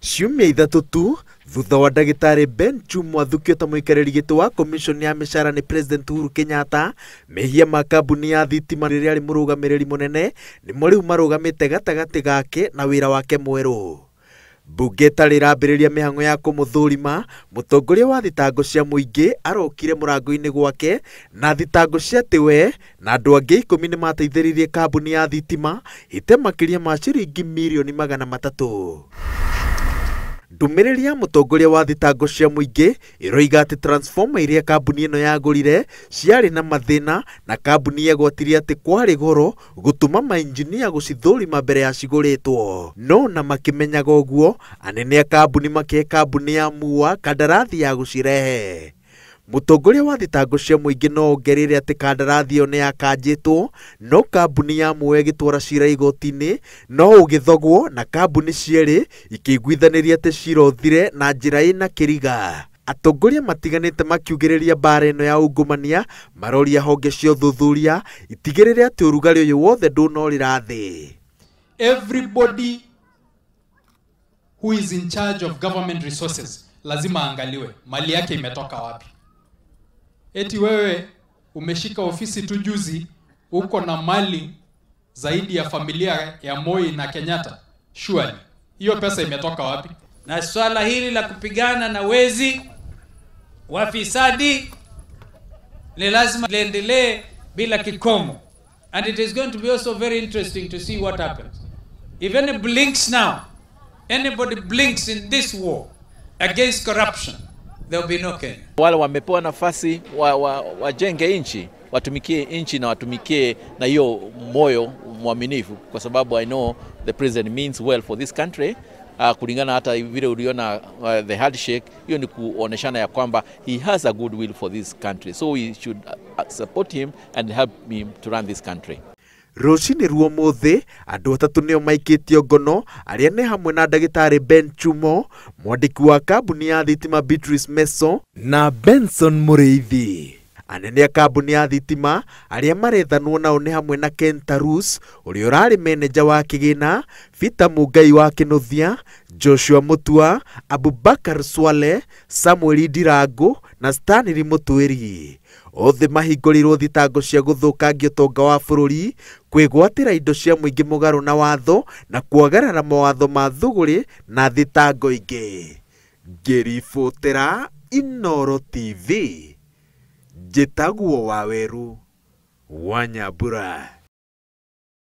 Ciumia ithatu tu thutha wa ndagĩtarĩ Ben Chumwa athukio ta mũikarĩri gĩtĩ wa komishoni ya mĩcara nĩ President Uhuru Kenyatta, mehia ma kambuni ya thitima rĩrĩa arĩ mũrũgamĩrĩri mũnene nĩmo rĩu marũgamĩte gatagatĩ gake na wĩra wake mwerũ. Mbunge ĩtarĩ ĩrambĩrĩria mĩhang'o ya kũmũthũrima, mũtongoria wa thitango cia mũingĩ arokire mũrango-inĩ gwake na thitango cia atĩ we na andũ angĩ 10 nĩ mateithĩrĩirie kambuni ya thitima ite makĩria ma ciringi mirioni 300. Ndũmĩrĩri ya mũtongoria wa thitango cia mũingĩ ĩroiga atĩ transformer iria kambuni ĩno yagũrire ciarĩ na mathĩna na kambuni yegwatirie atĩ kwarĩ goro gũtũma mainjinia gũcithũrima mbere ya cigũrĩtwo. No na makĩmenyaga ũguo, anene a kambuni makĩhe kambuni ya MUA kandarathi ya gũcirehe. Mũtongoria wa thitango cia mũingĩ no ongerere atĩ kandarathi ĩyo nĩ yakanjĩtwo, no kambuni ya MUA ĩgĩtwara cira igoti-inĩ, no ũgĩthogwo na kambuni cierĩ ikĩiguithanĩria atĩ cira ũthire na njĩra ĩna kĩriga. Atongoria matiganĩte makiugĩrĩria mbara ĩno ya ungumania, maroria honge cia ũthuthuria itigĩrĩre atĩ ũrugarĩ ũyũ wothe ndũnorĩra thĩ. Everybody who is in charge of government resources lazima angaliwe mali yake imetoka wapi. Eti wewe umeshika ofisi tu juzi, uko na mali zaidi ya familia ya Moi na Kenyatta. Surely hiyo pesa imetoka wapi? Na swala hili la kupigana na wezi wafisadi ni lazima liendelee bila kikomo. And it is going to be also very interesting to see what happens. If any blinks now, anybody blinks in this war against corruption, there will be no Kenya. Wale wamepewa nafasi wajenge nchi, watumikie nchi na watumikie na hiyo moyo mwaminifu, kwa sababu I know the president means well for this country. Kulingana hata vile uliona the handshake, hiyo ni kuoneshana ya kwamba he has a good will for this country, so we should support him and help him to run this country. Rũcinĩ ruo mũthĩ andũ atatũ nĩo maikĩtio ngono, arĩa nĩ hamwe na ndagĩtarĩ Ben Chumwa, mwandĩki wa kambuni ya thitima Beatrice Meso na Benson Mũrĩithi. Anene a kambuni ya thitima arĩa marethanwo nao nĩ hamwe na Ken Tarus, ũrĩa ũrarĩ meneja wa kĩgĩna, Peter Mũngai wa Kĩnuthia, Joshua Mutua, Abubakar Swale, Samuel Ndirango na Stanley Mũtwĩri. Othe mahingũrirwo thitango cia gũthũkangia ũtonga wa bũrũri, kwĩgwatĩra indo cia mũingĩ mũgarũ na watho na kwagarara mawatho ma thũgũrĩ na thitango ingĩ. Ngĩribotera Inooro TV, Njĩtagwo Waweru wa Nyambura.